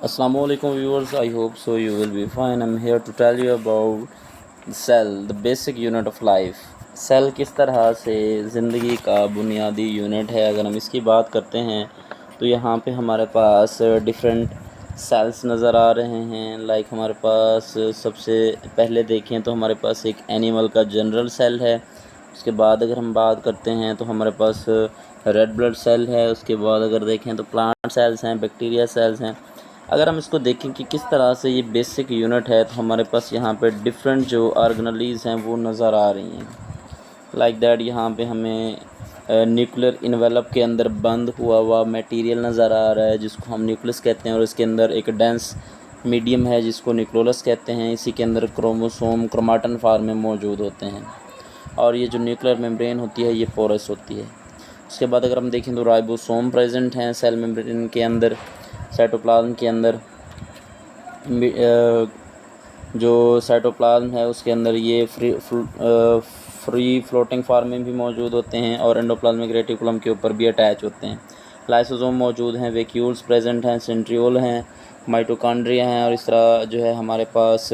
Assalamualaikum viewers, I hope so you will be fine. I'm here to tell you about the cell, the basic unit of life. Cell किस तरह से ज़िंदगी का बुनियादी unit है। अगर हम इसकी बात करते हैं तो यहाँ पे हमारे पास डिफरेंट सेल्स नज़र आ रहे हैं। लाइक हमारे पास सबसे पहले देखें तो हमारे पास एक एनिमल का जनरल सेल है। उसके बाद अगर हम बात करते हैं तो हमारे पास रेड ब्लड सेल है। उसके बाद अगर देखें तो प्लांट सेल्स हैं, बैक्टीरिया सेल्स हैं। अगर हम इसको देखें कि किस तरह से ये बेसिक यूनिट है तो हमारे पास यहाँ पे डिफरेंट जो ऑर्गेनेलीज़ हैं वो नज़र आ रही हैं। लाइक दैट यहाँ पे हमें न्यूक्लियर इन्वेलप के अंदर बंद हुआ हुआ मटेरियल नज़र आ रहा है जिसको हम न्यूक्लियस कहते हैं, और इसके अंदर एक डेंस मीडियम है जिसको न्यूक्लियोलस कहते हैं। इसी के अंदर क्रोमोसोम क्रोमाटन फॉर्म में मौजूद होते हैं, और ये जो न्यूक्लियर मेम्ब्रेन होती है ये पोरस होती है। उसके बाद अगर हम देखें तो राइबोसोम प्रेजेंट हैं सेल मेम्ब्रेन के अंदर। साइटोप्लाज्म के अंदर जो साइटोप्लाज्म है उसके अंदर ये फ्री फ्लोटिंग फॉर्म में भी मौजूद होते हैं, और एंडोप्लाज्मिक रेटिकुलम के ऊपर भी अटैच होते हैं। लाइसोसोम मौजूद हैं, वैक्यूल्स प्रेजेंट हैं, सेंट्रियोल हैं, माइटोकॉन्ड्रिया हैं, और इस तरह जो है हमारे पास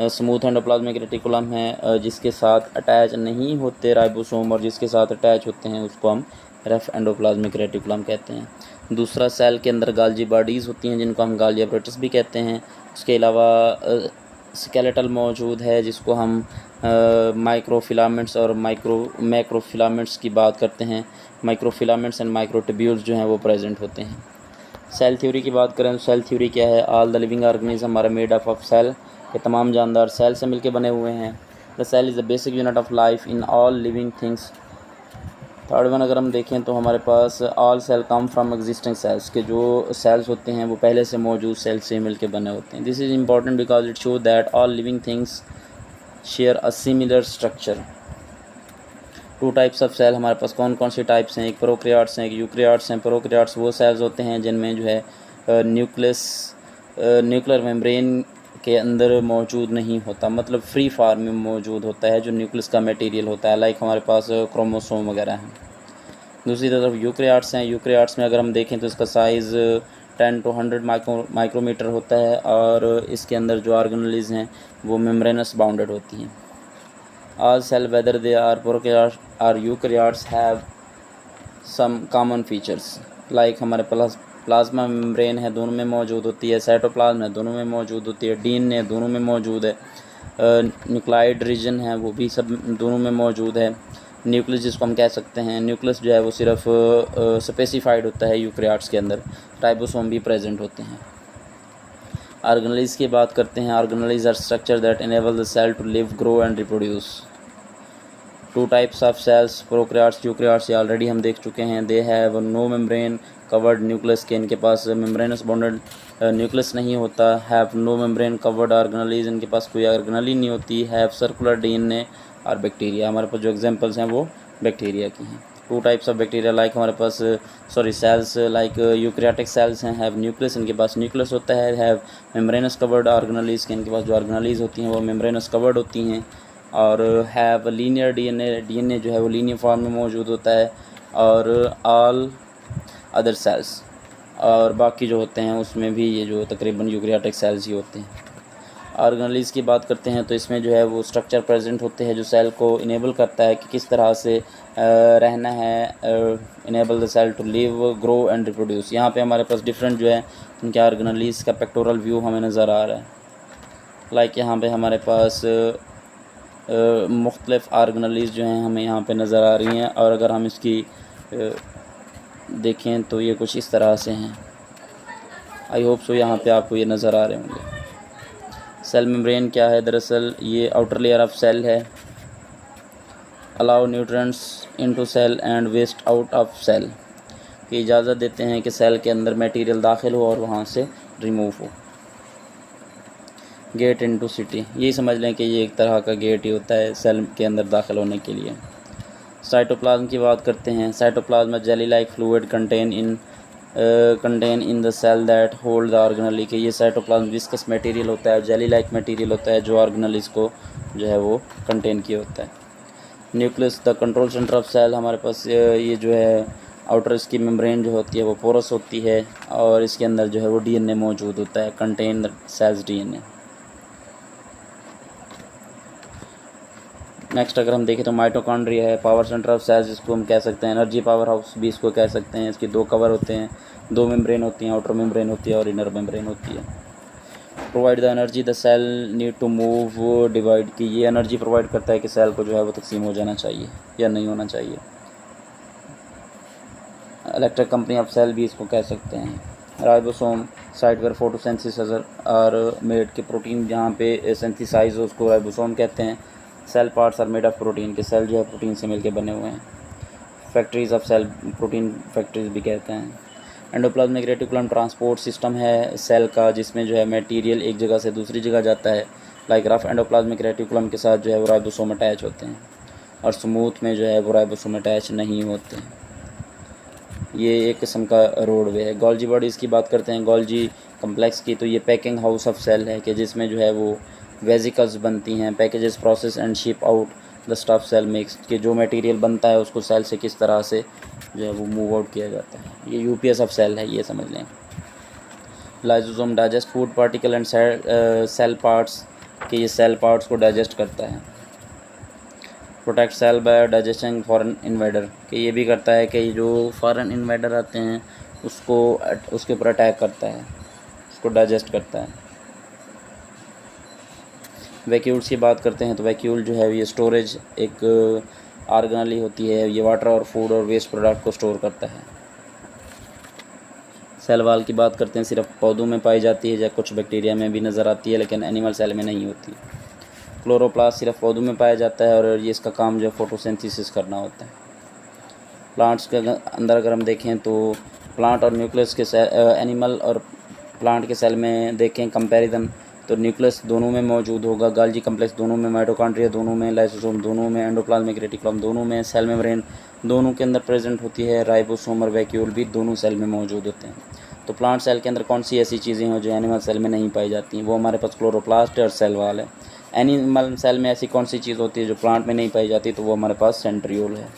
स्मूथ एंडोप्लाज्मिक रेटिकुलम है जिसके साथ अटैच नहीं होते राइबोसोम, और जिसके साथ अटैच होते हैं उसको हम रफ एंडोप्लाज्मिक रेटिकुलम कहते हैं। दूसरा, सेल के अंदर गाल्जी बॉडीज़ होती हैं जिनको हम गाल्जी अपरेटस भी कहते हैं। उसके अलावा स्केलेटल मौजूद है जिसको हम माइक्रोफिलामेंट्स और मैक्रोफिलामेंट्स की बात करते हैं। माइक्रोफिलामेंट्स एंड माइक्रोट्यूब्यूल्स जो हैं वो प्रेजेंट होते हैं। सेल थ्योरी की बात करें तो सेल थ्योरी क्या है? All the living organism are made up of cell. ये तमाम जानदार सेल से मिलकर बने हुए हैं। The cell is the basic unit of life in all living things. Third one अगर हम देखें तो हमारे पास all cell come from existing cells, के जो सेल्स होते हैं वो पहले से मौजूद सेल से मिलकर बने होते हैं। This is important because it show that all living things share a similar structure. Two types of cell हमारे पास कौन कौन सी टाइप्स हैं? एक प्रोकैरियोट्स हैं, एक यूकैरियोट्स हैं। प्रोकैरियोट्स वो सेल्स होते हैं जिनमें जो है न्यूक्लियर मेम्ब्रेन के अंदर मौजूद नहीं होता, मतलब फ्री फार्म में मौजूद होता है जो न्यूक्लियस का मटेरियल होता है। लाइक हमारे पास क्रोमोसोम वगैरह हैं। दूसरी तरफ यूकैरियोट्स हैं। यूकैरियोट्स में अगर हम देखें तो इसका साइज़ 10 to 100 माइक्रोमीटर होता है, और इसके अंदर जो ऑर्गेनेलीज़ हैं वो मेम्ब्रेनस बाउंडेड होती हैं। All cell, whether they are prokaryotes or eukaryotes, have some common features. Like हमारे पास प्लाज्मा मेम्ब्रेन है, दोनों में मौजूद होती है। साइटोप्लाज्म है, दोनों में मौजूद होती है। डीएनए दोनों में मौजूद है। न्यूक्लाइड रीजन है वो भी सब दोनों में मौजूद है। न्यूक्लियस जिसको हम कह सकते हैं, न्यूक्लियस जो है वो सिर्फ स्पेसिफाइड होता है यूकैरियोट्स के अंदर। राइबोसोम भी प्रेजेंट होते हैं। ऑर्गेनेलीज़ की बात करते हैं। Organelles are structure that enable the cell to live, grow and reproduce. Two types of cells, prokaryotes eukaryotes, ये ऑलरेडी हम देख चुके हैं। They have no membrane covered nucleus, के इनके पास मेम्ब्रेनस बॉन्डेड न्यूक्लियस नहीं होता। Have no membrane covered organelles, इनके पास कोई ऑर्गेनेली नहीं होती। हैव सर्कुलर डीएनए और बैक्टीरिया, हमारे पास जो एग्जांपल्स हैं वो बैक्टीरिया की हैं। Two types of bacteria like हमारे पास सेल्स लाइक यूकैरियोटिक सेल्स हैं, हैव न्यूक्लियस, इनके पास न्यूक्लियस होता है। हैव मेम्ब्रेनस कवर्ड ऑर्गेनेलीज़, के इनके पास जो ऑर्गेनेलीज़ होती हैं वो मेम्ब्रेनस कवर्ड होती हैं। और हैव लीनियर डीएनए, डीएनए जो है वो लीनियर फॉर्म में मौजूद होता है। और ऑल अदर सेल्स, और बाकी जो होते हैं उसमें भी ये जो तकरीबन यूकैरियोटिक सेल्स ही होते हैं। ऑर्गेनेलीज़ की बात करते हैं तो इसमें जो है वो स्ट्रक्चर प्रेजेंट होते हैं जो सेल को इनेबल करता है कि किस तरह से रहना है। Enable the cell to live, grow and reproduce. यहाँ पे हमारे पास डिफरेंट जो है उनके ऑर्गेनेलीज़ का पेक्टोरल व्यू हमें नज़र आ रहा है। लाइक यहाँ पे हमारे पास मुख्तलिफ़ ऑर्गेनेलीज़ जो हैं हमें यहाँ पे नज़र आ रही हैं, और अगर हम इसकी देखें तो ये कुछ इस तरह से हैं। आई होप सो यहाँ पे आपको ये नज़र आ रहे होंगे। सेल मेम्ब्रेन क्या है? दरअसल ये आउटर लेयर ऑफ सेल है। Allow nutrients into cell and waste out of cell, की इजाज़त देते हैं कि सेल के अंदर मटेरियल दाखिल हो और वहाँ से रिमूव हो। गेट इनटू सिटी, यही समझ लें कि ये एक तरह का गेट ही होता है सेल के अंदर दाखिल होने के लिए। साइटोप्लाज्म की बात करते हैं। Cytoplasm jelly like fluid contain in the cell that hold the organelle, के ये साइटोप्लाज्म विस्कस मटेरियल होता है, जेली लाइक मटेरियल होता है जो ऑर्गेनेलीज को जो है वो कंटेन किया होता है। Nucleus the control centre of cell, हमारे पास ये जो है आउटर इसकी मेम्ब्रेन जो होती है वो पोरस होती है और इसके अंदर जो है वो डीएनए मौजूद होता है, कंटेन सेल्स डीएनए। नेक्स्ट अगर हम देखें तो माइटोकॉन्ड्रिया है, पावर सेंटर ऑफ सेल्स जिसको हम कह सकते हैं, एनर्जी पावर हाउस भी इसको कह सकते हैं। इसके दो कवर होते हैं, दो मेम्ब्रेन होती हैं, आउटर मेम्ब्रेन होती है और इनर मेम्ब्रेन होती है। Provide the energy the cell need to move divide, की ये एनर्जी प्रोवाइड करता है कि सेल को जो है वो तकसीम हो जाना चाहिए या नहीं होना चाहिए। इलेक्ट्रिक कंपनी ऑफ सेल भी इसको कह सकते हैं। Ribosome site where photosynthesis are made, के प्रोटीन जहाँ पे सिंथेसाइज हो उसको राइबोसोम कहते हैं। Cell parts are made of protein, के सेल जो है प्रोटीन से मिलके बने हुए हैं। Factories of cell, protein factories भी कहते हैं। एंडोप्लाज्मिक रेटिकुलम ट्रांसपोर्ट सिस्टम है सेल का, जिसमें जो है मटेरियल एक जगह से दूसरी जगह जाता है। लाइक रफ एंडोप्लाज्मिक रेटिकुलम के साथ जो है वो राइबोसोम अटैच होते हैं और स्मूथ में जो है वो राइबोसोम अटैच नहीं होते। ये एक किस्म का रोडवे है। गोल्जी बॉडीज़ की बात करते हैं, गोल्जी कम्प्लेक्स की, तो ये पैकिंग हाउस ऑफ सेल है कि जिसमें जो है वो वेजिकल्स बनती हैं। Packages process and ship out the stuff cell mix, के जो मटेरियल बनता है उसको सेल से किस तरह से जो है वो मूव आउट किया जाता है। ये यूपीएस ऑफ सेल है, ये समझ लें। Lysosome digest food particle and cell parts, कि ये सेल पार्ट्स को डाइजेस्ट करता है। Protect cell by digesting foreign invader, कि ये भी करता है कि जो फॉरेन इन्वेडर आते हैं उसको उसके ऊपर अटैक करता है, उसको डाइजेस्ट करता है। वैक्यूल्स की बात करते हैं तो वैक्यूल जो है ये स्टोरेज एक ऑर्गेनली होती है, ये वाटर और फूड और वेस्ट प्रोडक्ट को स्टोर करता है। सेल वाल की बात करते हैं, सिर्फ पौधों में पाई जाती है या कुछ बैक्टीरिया में भी नज़र आती है, लेकिन एनिमल सेल में नहीं होती। क्लोरोप्लास्ट सिर्फ पौधों में पाया जाता है और ये इसका काम जो है फोटोसिंथेसिस करना होता है। प्लांट्स के अंदर अगर हम देखें तो प्लांट और न्यूक्लियस के सेल, एनिमल और प्लांट के सेल में देखें कंपैरिजन, तो न्यूक्लियस दोनों में मौजूद होगा, गोल्जी कम्प्लेक्स दोनों में, माइटोकॉन्ड्रिया दोनों में, लाइसोसोम दोनों में, एंडोप्लाज्मिक रेटिकुलम दोनों में, सेल मेम्ब्रेन दोनों के अंदर प्रेजेंट होती है, राइबोसोम और वैक्यूल भी दोनों सेल में मौजूद होते हैं। तो प्लांट सेल के अंदर कौन सी ऐसी चीज़ें हैं जो एनिमल सेल में नहीं पाई जाती हैं? वो हमारे पास क्लोरोप्लास्ट और सेल वाल है। एनिमल सेल में ऐसी कौन सी चीज़ होती है जो प्लांट में नहीं पाई जाती? तो वो हमारे पास सेंट्रियोल है।